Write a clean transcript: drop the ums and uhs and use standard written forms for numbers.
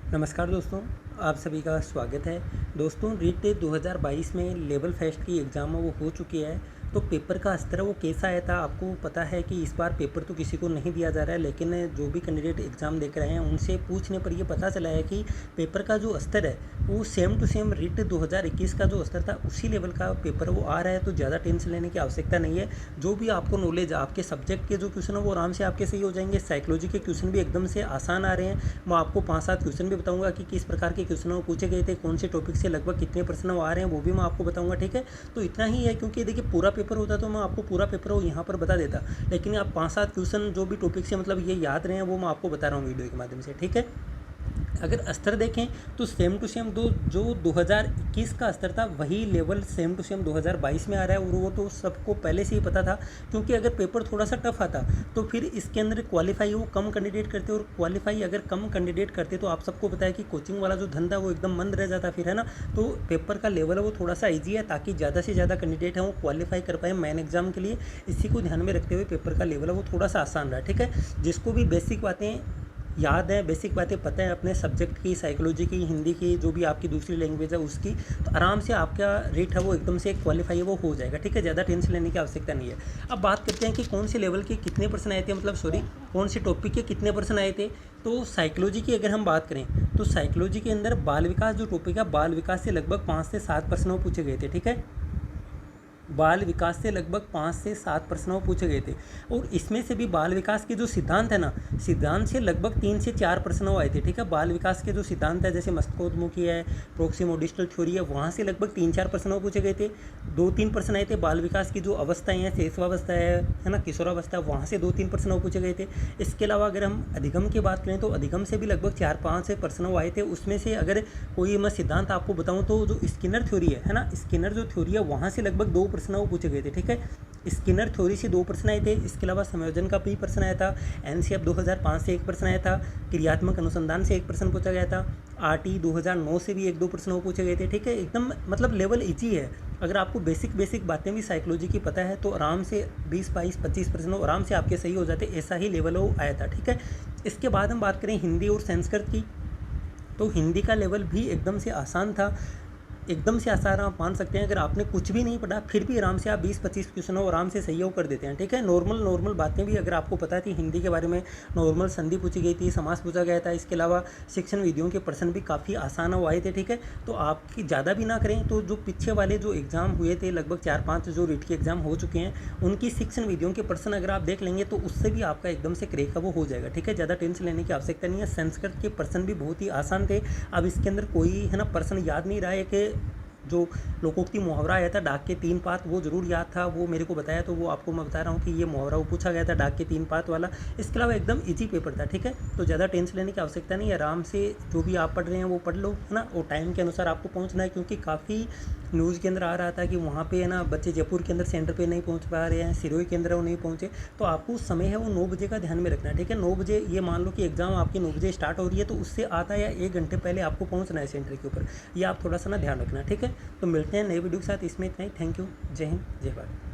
नमस्कार दोस्तों, आप सभी का स्वागत है। दोस्तों, रीट 2022 में लेवल फेस्ट की एग्ज़ाम वो हो चुकी है। तो पेपर का स्तर वो कैसा आया था, आपको पता है कि इस बार पेपर तो किसी को नहीं दिया जा रहा है, लेकिन जो भी कैंडिडेट एग्ज़ाम देकर आए हैं उनसे पूछने पर ये पता चला है कि पेपर का जो स्तर है वो सेम टू सेम रीट 2021 का जो स्तर था उसी लेवल का पेपर वो आ रहा है। तो ज़्यादा टेंशन लेने की आवश्यकता नहीं है। जो भी आपको नॉलेज, आपके सब्जेक्ट के जो क्वेश्चन है वो आराम से आपके सही हो जाएंगे। साइकोलॉजी के क्वेश्चन भी एकदम से आसान आ रहे हैं। मैं आपको 5-7 क्वेश्चन भी बताऊंगा कि किस प्रकार के क्वेश्चन वो पूछे गए थे, कौन से टॉपिक से लगभग कितने प्रश्न वो आ रहे हैं, वो भी मैं आपको बताऊंगा। ठीक है, तो इतना ही है, क्योंकि देखिए पूरा पेपर होता तो मैं आपको पूरा पेपर वो यहाँ पर बता देता, लेकिन आप 5-7 क्वेश्चन जो भी टॉपिक से मतलब ये याद रहे हैं वो मैं आपको बता रहा हूँ वीडियो के माध्यम से। ठीक है, अगर स्तर देखें तो सेम टू सेम जो 2021 का स्तर था वही लेवल सेम टू सेम 2022 में आ रहा है, और वो तो सबको पहले से ही पता था। क्योंकि अगर पेपर थोड़ा सा टफ आता तो फिर इसके अंदर क्वालिफाई वो कम कैंडिडेट करते, और क्वालिफाई अगर कम कैंडिडेट करते तो आप सबको पता है कि कोचिंग वाला जो धंधा वो एकदम बंद रह जाता फिर, है ना। तो पेपर का लेवल है वो थोड़ा सा ईजी है, ताकि ज़्यादा से ज़्यादा कैंडिडेट हैं वो क्वालिफाई कर पाए मेन एग्जाम के लिए। इसी को ध्यान में रखते हुए पेपर का लेवल है वो थोड़ा सा आसान रहा। ठीक है, जिसको भी बेसिक बातें याद है, बेसिक बातें पता है अपने सब्जेक्ट की, साइकोलॉजी की, हिंदी की, जो भी आपकी दूसरी लैंग्वेज है उसकी, तो आराम से आपका रेट है वो एकदम से क्वालिफाई है वो हो जाएगा। ठीक है, ज़्यादा टेंशन लेने की आवश्यकता नहीं है। अब बात करते हैं कि कौन से लेवल के कितने पर्सन आए थे, मतलब सॉरी, कौन से टॉपिक के कितने पर्सन आए थे। तो साइकोलॉजी की अगर हम बात करें तो साइकोलॉजी के अंदर बाल विकास जो टॉपिक है, बाल विकास से लगभग 5 से 7 प्रश्न पूछे गए थे। ठीक है, बाल विकास से लगभग 5 से 7 प्रश्न पूछे गए थे, और इसमें से भी बाल विकास के जो सिद्धांत है ना, सिद्धांत से लगभग 3 से 4 प्रश्न आए थे। ठीक है, बाल विकास के जो सिद्धांत है जैसे मस्तिष्कोन्मुखी है, प्रोक्सिमोडिस्टल थ्योरी है, वहाँ से लगभग 3-4 प्रश्न पूछे गए थे। 2-3 प्रश्न आए थे बाल विकास की जो अवस्थाएं हैं, शैशवावस्था है ना, किशोरावस्था, वहाँ से 2-3 प्रश्न पूछे गए थे। इसके अलावा अगर हम अधिगम की बात करें तो अधिगम से भी लगभग 4-5 प्रश्न आए थे। उसमें से अगर कोई मैं सिद्धांत आपको बताऊँ तो जो स्किनर थ्योरी है ना, स्किनर जो थ्योरी है वहाँ से लगभग 2 प्रश्न वो पूछे गए थे। ठीक है, स्किनर थ्योरी से 2 प्रश्न आए थे। इसके अलावा संयोजन का भी प्रश्न आया था, एनसीएफ 2005 से 1 प्रश्न आया था, क्रियात्मक अनुसंधान से 1 प्रश्न पूछा गया था, आरटी 2009 से भी 1-2 प्रश्न वो पूछे गए थे। ठीक है, एकदम मतलब लेवल ईजी है। अगर आपको बेसिक बातें भी साइकोलॉजी की पता है तो आराम से 20-22-25 प्रश्न आराम से आपके सही हो जाते, ऐसा ही लेवल वो आया था। ठीक है, इसके बाद हम बात करें हिंदी और संस्कृत की, तो हिंदी का लेवल भी एकदम से आसान था। एकदम से आसान आप मान सकते हैं, अगर आपने कुछ भी नहीं पढ़ा फिर भी आराम से आप 20-25 क्वेश्चन आराम से सही हो कर देते हैं। ठीक है, नॉर्मल बातें भी अगर आपको पता थी हिंदी के बारे में, नॉर्मल संधि पूछी गई थी, समास पूछा गया था। इसके अलावा शिक्षण विधियों के प्रश्न भी काफ़ी आसान वो आए थे। ठीक है, तो आपकी ज़्यादा भी ना करें तो जो पीछे वाले जो एग्ज़ाम हुए थे लगभग 4-5 जो रीट के एग्ज़ाम हो चुके हैं उनकी शिक्षण विधियों के प्रश्न अगर आप देख लेंगे तो उससे भी आपका एकदम से क्रैक वो हो जाएगा। ठीक है, ज़्यादा टेंशन लेने की आवश्यकता नहीं है। संस्कृत के प्रश्न भी बहुत ही आसान थे। अब इसके अंदर कोई है ना प्रश्न याद नहीं रहा है कि जो लोकोक्ति मुहावरा आया था डाक के 3 पात, वो ज़रूर याद था, वो मेरे को बताया, तो वो आपको मैं बता रहा हूँ कि ये मुहावरा वो पूछा गया था डाक के 3 पात वाला। इसके अलावा एकदम इजी पेपर था। ठीक है, तो ज़्यादा टेंशन लेने की आवश्यकता नहीं है। आराम से जो भी आप पढ़ रहे हैं वो पढ़ लो, है ना, और टाइम के अनुसार आपको पहुँचना है। क्योंकि काफ़ी न्यूज़ के अंदर आ रहा था कि वहाँ पे है ना बच्चे जयपुर के अंदर सेंटर पे नहीं पहुँच पा रहे हैं, सिरोही के अंदर वो नहीं पहुँचे, तो आपको समय है वो 9 बजे का ध्यान में रखना है। ठीक है, 9 बजे, ये मान लो कि एग्ज़ाम आपकी 9 बजे स्टार्ट हो रही है तो उससे आधा या 1 घंटे पहले आपको पहुँचना है सेंटर के ऊपर। ये आप थोड़ा सा ना ध्यान रखना। ठीक है, तो मिलते हैं नए वीडियो के साथ। इसमें इतना ही। Thank you. जय हिंद, जय भारत।